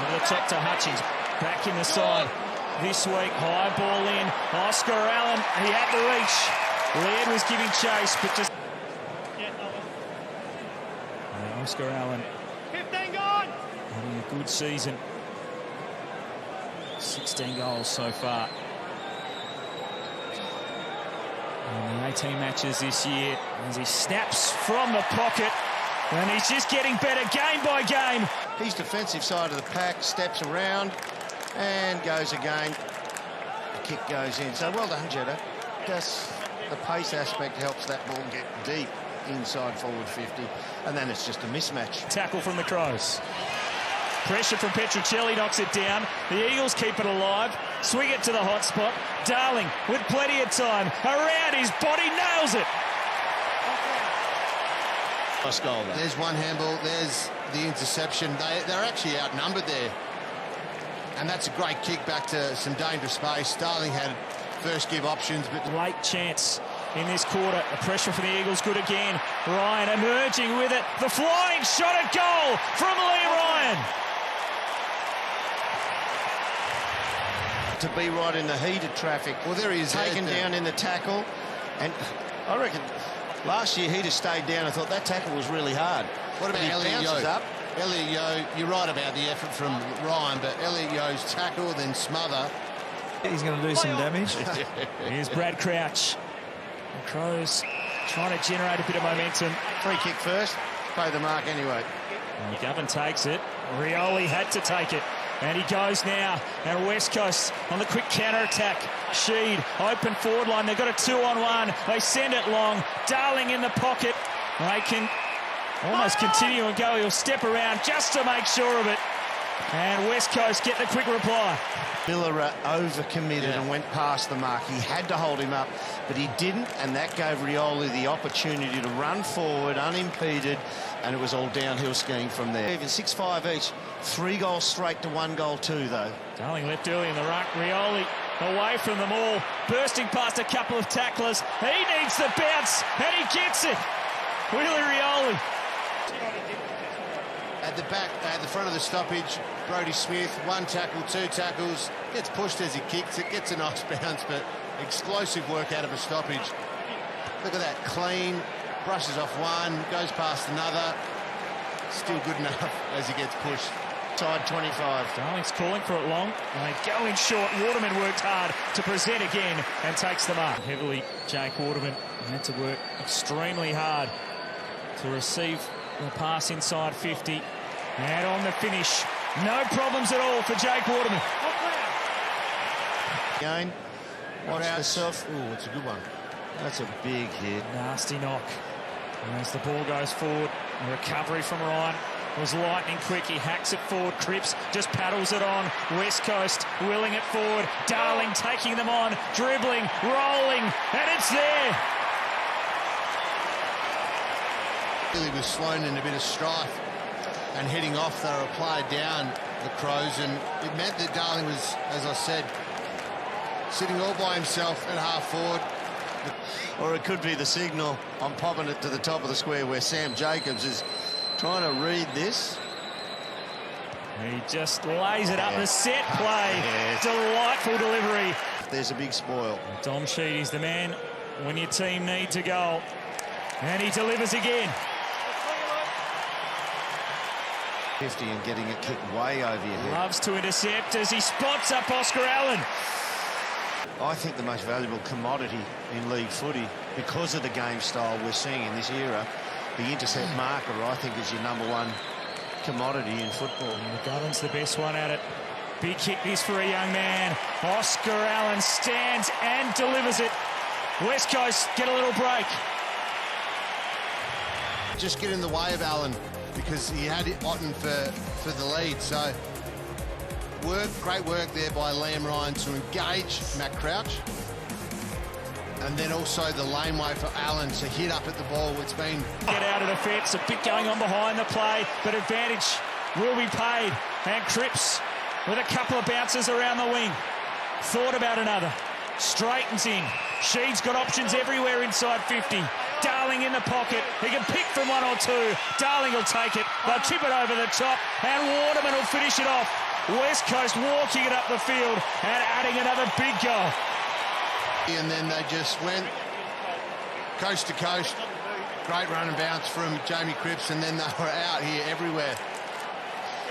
Over the top to Hutchins. Back in the side. This week, high ball in. Oscar Allen, he had the reach. Laird was giving chase, but just... Oscar Allen 15 gone. having a good season. 16 goals so far. In the 18 matches this year, as he snaps from the pocket, and he's just getting better game by game. His defensive side of the pack steps around and goes again. The kick goes in. So well done, Jeddah. Just the pace aspect helps that ball get deep inside forward 50, and then it's just a mismatch. Tackle from the Crows. Pressure from Petruccelli knocks it down. The Eagles keep it alive. Swing it to the hot spot. Darling with plenty of time. Around his body, nails it. Nice goal, though. There's one handball, there's the interception. They're actually outnumbered there. And that's a great kick back to some dangerous space. Darling had first give options, but... Late chance in this quarter. The pressure for the Eagles good again. Ryan emerging with it. The flying shot at goal from Lee Ryan. To be right in the heat of traffic. Well, there he is. Taken down in the tackle. And I reckon last year he'd have stayed down. I thought that tackle was really hard. What about Elliot bounces Yeo? up. Elliot Yeo, you're right about the effort from Ryan, but Elliot Yeo's tackle, then smother. He's going to do some damage. Here's Brad Crouch. The Crows trying to generate a bit of momentum. Free kick first. Pay the mark anyway. And Govan takes it. Rioli had to take it. And he goes now. And West Coast on the quick counter-attack. Sheed, open forward line. They've got a 2-on-1. They send it long. Darling in the pocket. They can almost continue and go. He'll step around just to make sure of it. And West Coast get the quick reply. Miller overcommitted and went past the mark. He had to hold him up, but he didn't, and that gave Rioli the opportunity to run forward unimpeded, and it was all downhill skiing from there. Even 6-5 each. 3 goals straight to 1 goal 2, though. Darling left early in the ruck. Rioli away from them all, bursting past a couple of tacklers. He needs the bounce, and he gets it. Willie Rioli. At the back, at the front of the stoppage, Brodie Smith, 1 tackle, 2 tackles, gets pushed as he kicks it, gets a nice bounce, but explosive work out of a stoppage. Look at that, clean, brushes off one, goes past another, still good enough as he gets pushed. Side 25. Darling's calling for it long, and they go in short. Waterman worked hard to present again and takes the mark. Heavily, Jake Waterman had to work extremely hard to receive the pass inside 50. And on the finish, no problems at all for Jake Waterman. Again, watch yourself. Oh, it's a good one. That's a big hit. Nasty knock. And as the ball goes forward, a recovery from Ryan was lightning quick. He hacks it forward. Cripps just paddles it on. West Coast willing it forward. Darling taking them on, dribbling, rolling, and it's there. Really was Sloan in a bit of strife and heading off. They were applied down, the Crows, and it meant that Darling was, as I said, sitting all by himself at half forward. Or it could be the signal. I'm popping it to the top of the square where Sam Jacobs is trying to read this. He just lays it up. The set play. Delightful delivery. There's a big spoil. Dom Sheedy's the man when your team needs a goal. And he delivers again. 50 and getting it kicked way over your head. Loves to intercept as he spots up Oscar Allen. I think the most valuable commodity in league footy, because of the game style we're seeing in this era, the intercept marker, I think, is your #1 commodity in football. And McGovern's the best one at it. Big kick this for a young man. Oscar Allen stands and delivers it. West Coast get a little break. Just get in the way of Allen because he had Otten for the lead. So great work there by Liam Ryan to engage Matt Crouch. And then also the laneway for Allen to hit up at the ball. It's been... Get out of the fence, a bit going on behind the play, but advantage will be paid. And Cripps with a couple of bounces around the wing. Thought about another. Straightens in. Sheed's got options everywhere inside 50. Darling in the pocket. He can pick from one or two. Darling will take it. They'll chip it over the top, and Waterman will finish it off. West Coast walking it up the field and adding another big goal. And then they just went coast to coast. Great run and bounce from Jamie Cripps, and then they were out here everywhere.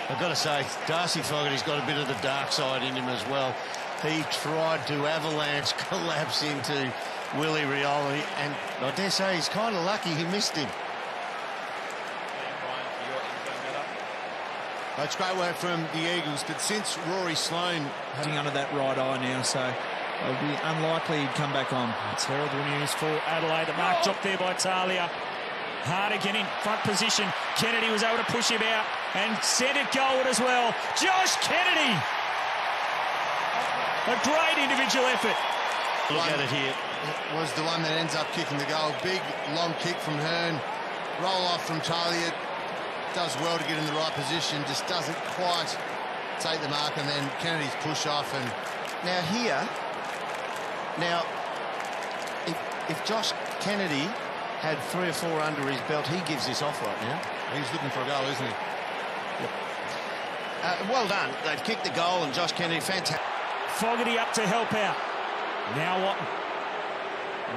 I've got to say, Darcy Fogarty's got a bit of the dark side in him as well. He tried to avalanche collapse into Willie Rioli, and I dare say he's kind of lucky he missed him. It's great work from the Eagles, but since Rory Sloane Heading under that right eye now, so it'll be unlikely he'd come back on. Terrible news for Adelaide. The mark dropped there by Talia. Hard again in front position. Kennedy was able to push him out and send it goalward as well. Josh Kennedy! A great individual effort. Look at it here. was the one that ends up kicking the goal. Big, long kick from Hearn. Roll off from Talia. Does well to get in the right position. Just doesn't quite take the mark, and then Kennedy's push off. And now here, if Josh Kennedy had 3 or 4 under his belt, he gives this off right now. He's looking for a goal, isn't he? Well done. They've kicked the goal, and Josh Kennedy, fantastic. Fogarty up to help out. Now Watton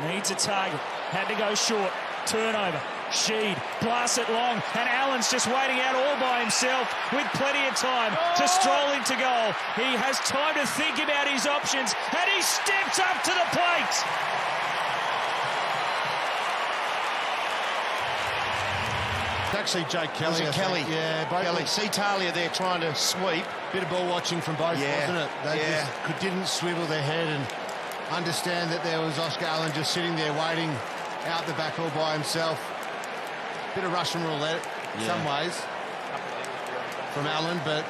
needs a target. Had to go short. Turnover. Sheed blasts it long, and Allen's just waiting out all by himself with plenty of time to stroll into goal. He has time to think about his options, and he steps up to the plate. Actually, Jake Kelly. Was it Kelly? Yeah, Kelly. See Talia there trying to sweep. Bit of ball watching from both, wasn't it? They just didn't swivel their head and understand that there was Oscar Allen just sitting there waiting out the back all by himself. Bit of Russian roulette in some ways from Allen, but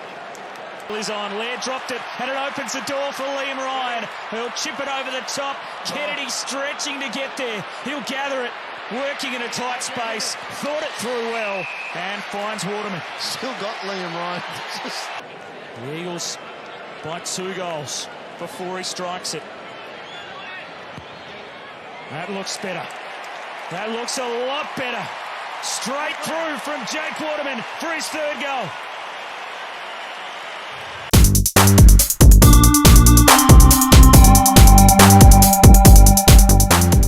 Is on. Laird dropped it, and it opens the door for Liam Ryan. He'll chip it over the top. Kennedy stretching to get there. He'll gather it, working in a tight space. Thought it through well, and finds Waterman. Still got Liam Ryan. The Eagles by 2 goals before he strikes it. That looks better. That looks a lot better. Straight through from Jake Waterman for his 3rd goal.